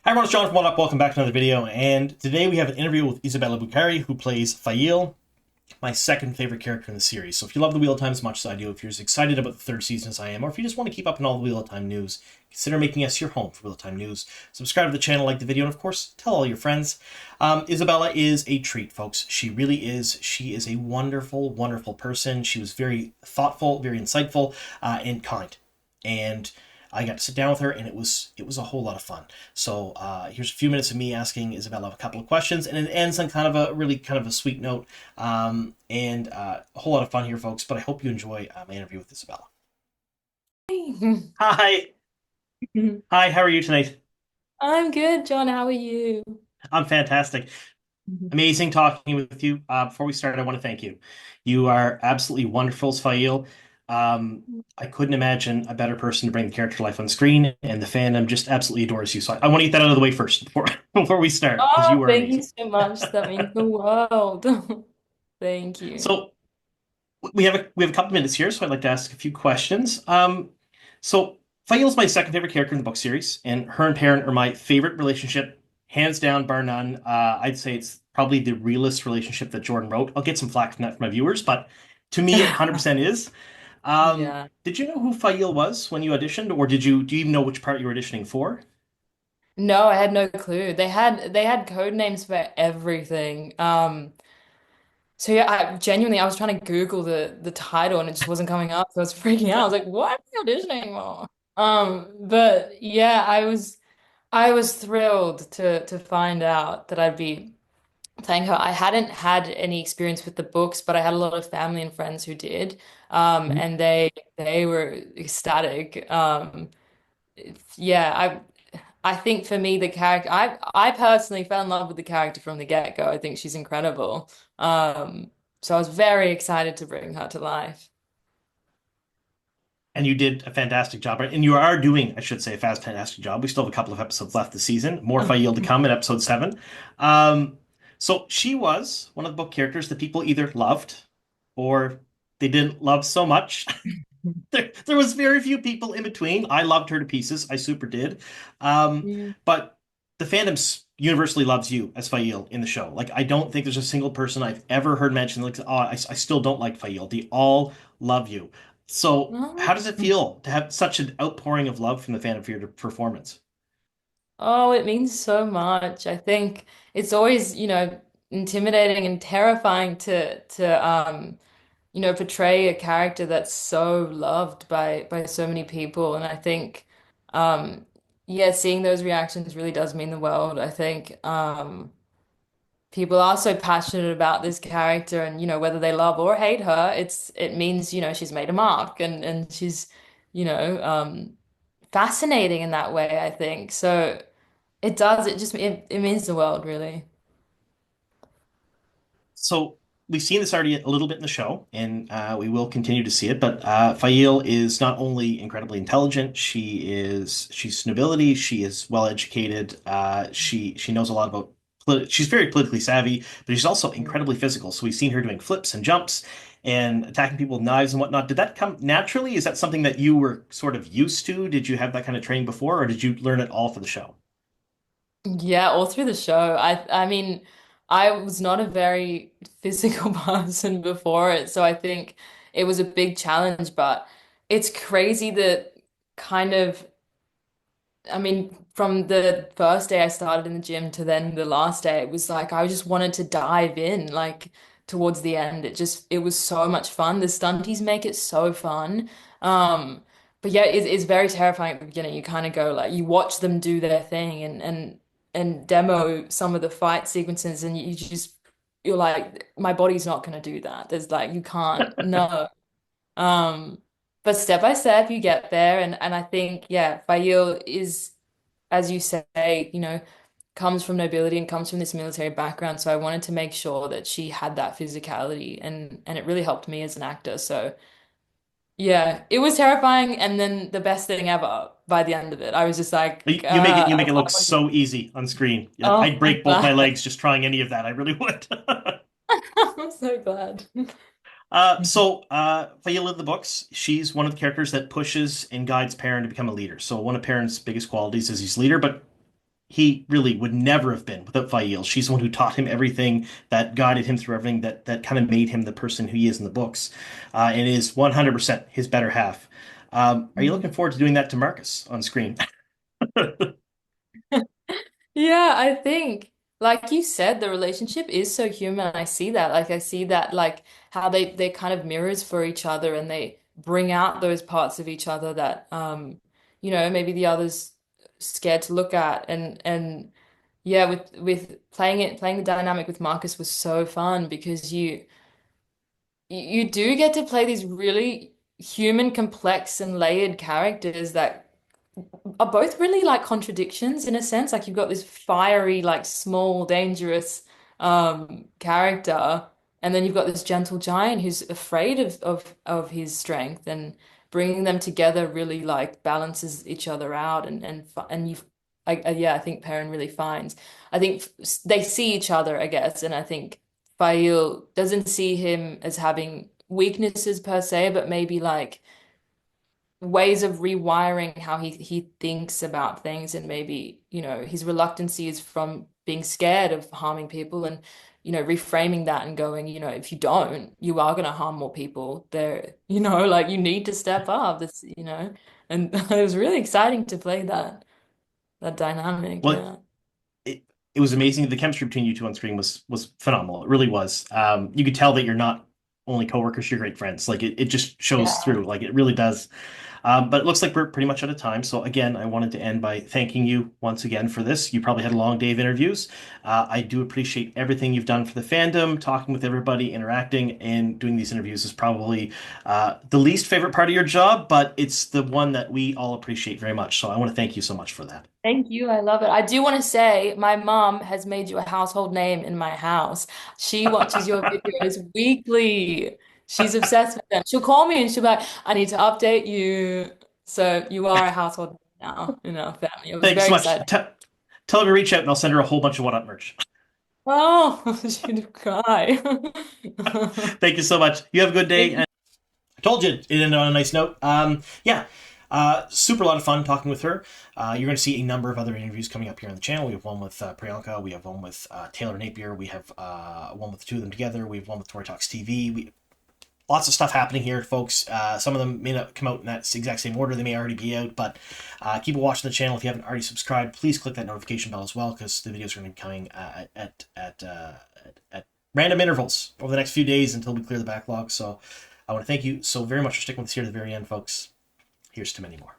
Hi everyone, it's John from What Up. Welcome back to another video. And today we have an interview with Isabella Bucceri, who plays Faile, my second favorite character in the series. So if you love the Wheel of Time as much as I do, if you're as excited about the third season as I am, or if you just want to keep up on all the Wheel of Time news, consider making us your home for Wheel of Time news. Subscribe to the channel, like the video, and of course, tell all your friends. Isabella is a treat, folks. She really is. She is a wonderful, wonderful person. She was very thoughtful, very insightful, and kind. And I got to sit down with her, and it was a whole lot of fun. So here's a few minutes of me asking Isabella a couple of questions, and it ends on kind of a sweet note, and a whole lot of fun here, folks. But I hope you enjoy my interview with Isabella. Hi, hi. How are you tonight? I'm good, John. How are you? I'm fantastic. Amazing talking with you. Before we start, I want to thank you. You are absolutely wonderful, Sfail. I couldn't imagine a better person to bring the character to life on screen, and the fandom just absolutely adores you. So I want to get that out of the way first before before we start, because Oh, you are thank you amazing. so much. That means the world. Thank you. So we have a couple minutes here, so I'd like to ask a few questions. So Faile's my second favorite character in the book series, and her and Parent are my favorite relationship, hands down, bar none. I'd say it's probably the realest relationship that Jordan wrote. I'll get some flack from that from my viewers, but to me, it 100% is. Yeah. Did you know who Faile was when you auditioned, or do you even know which part you were auditioning for? No, I had no clue. They had code names for everything. So yeah, I was trying to Google the title and it just wasn't coming up. So I was freaking out. I was like, what am I auditioning for? But yeah, I was thrilled to find out that I'd be playing her. I hadn't had any experience with the books, but I had a lot of family and friends who did. And they were ecstatic. Yeah, I think for me the character I personally fell in love with the character from the get-go. I think she's incredible. So I was very excited to bring her to life. And you did a fantastic job, right? And you are doing, I should say, a fantastic job. We still have a couple of episodes left this season. More Faile to come in episode 7. Um, so she was one of the book characters that people either loved or they didn't love so much. There was very few people in between. I loved her to pieces. I super did. Yeah. But the fandom universally loves you as Faile in the show. Like, I don't think there's a single person I've ever heard mention, like, oh, I still don't like Faile. They all love you. So, how does it feel to have such an outpouring of love from the fandom for your performance? Oh, it means so much. I think it's always, intimidating and terrifying to portray a character that's so loved by so many people. And I think yeah, seeing those reactions really does mean the world. I think people are so passionate about this character and whether they love or hate her, it means, she's made a mark and she's, you know, um fascinating in that way, I think. So it means the world, really. So we've seen this already a little bit in the show, and we will continue to see it. But Faile is not only incredibly intelligent, she's nobility, she is well educated, she knows a lot about. She's very politically savvy, but she's also incredibly physical. So we've seen her doing flips and jumps and attacking people with knives and whatnot. Did that come naturally? Is that something that you were sort of used to? Did you have that kind of training before, or did you learn it all for the show? Yeah, all through the show. I mean, I was not a very physical person before it, so I think it was a big challenge, but it's crazy that kind of I mean, from the first day I started in the gym to then the last day, it was like I just wanted to dive in, like towards the end. It was so much fun. The stunties make it so fun. Um, but yeah, it's very terrifying at the beginning. You kind of go like you watch them do their thing and demo some of the fight sequences, and you're like, my body's not gonna do that. There's like you can't, no. But step by step you get there, and I think yeah, Fail is, as you say, comes from nobility and comes from this military background. So I wanted to make sure that she had that physicality and it really helped me as an actor. So yeah, it was terrifying and then the best thing ever by the end of it. I was just like, You I make it look can't wait. so easy on screen. Yeah, Oh, I'd I'm break both my glad. legs just trying any of that. I really would. I'm so glad. Faila in the books, she's one of the characters that pushes and guides Perrin to become a leader. So one of Perrin's biggest qualities is he's a leader, but he really would never have been without Faile. She's the one who taught him everything, that guided him through everything, that kind of made him the person who he is in the books, and is 100% his better half. Are you looking forward to doing that to Marcus on screen? Yeah, I think, like you said, the relationship is so human. I see that. Like I see that, like how they're kind of mirrors for each other, and they bring out those parts of each other that maybe the other's scared to look at. And yeah, with playing the dynamic with Marcus was so fun because you do get to play these really human, complex, and layered characters that are both really like contradictions in a sense. Like you've got this fiery, like small, dangerous character, and then you've got this gentle giant who's afraid of his strength, and bringing them together really like balances each other out, and yeah, I think Perrin really finds. I think they see each other, I guess, and I think Fail doesn't see him as having weaknesses per se, but maybe like ways of rewiring how he thinks about things, and maybe his reluctancy is from being scared of harming people, and reframing that and going, if you don't, you are going to harm more people there, like you need to step up. And it was really exciting to play that dynamic. Well, Yeah. it was amazing. The chemistry between you two on screen was phenomenal. It really was. You could tell that you're not only coworkers, you're great friends. Like it just shows Yeah. through. Like it really does. But it looks like we're pretty much out of time. So again, I wanted to end by thanking you once again for this. You probably had a long day of interviews. I do appreciate everything you've done for the fandom, talking with everybody, interacting, and doing these interviews is probably the least favorite part of your job, but it's the one that we all appreciate very much. So I want to thank you so much for that. Thank you. I love it. I do want to say my mom has made you a household name in my house. She watches your videos weekly. She's obsessed with them. She'll call me and she'll be like, I need to update you. So you are a household name now in our family. It was Thanks very so much. exciting. Tell her to reach out and I'll send her a whole bunch of What Up merch. Oh, she'd cry. Thank you so much. You have a good day. And I told you it ended on a nice note. Yeah, super lot of fun talking with her. You're going to see a number of other interviews coming up here on the channel. We have one with Priyanka. We have one with Taylor Napier. We have one with the two of them together. We have one with Tori Talks TV. Lots of stuff happening here, folks. Some of them may not come out in that exact same order. They may already be out, but keep watching the channel. If you haven't already subscribed, please click that notification bell as well, because the videos are going to be coming at random intervals over the next few days until we clear the backlog. So I want to thank you so very much for sticking with us here to the very end, folks. Here's to many more.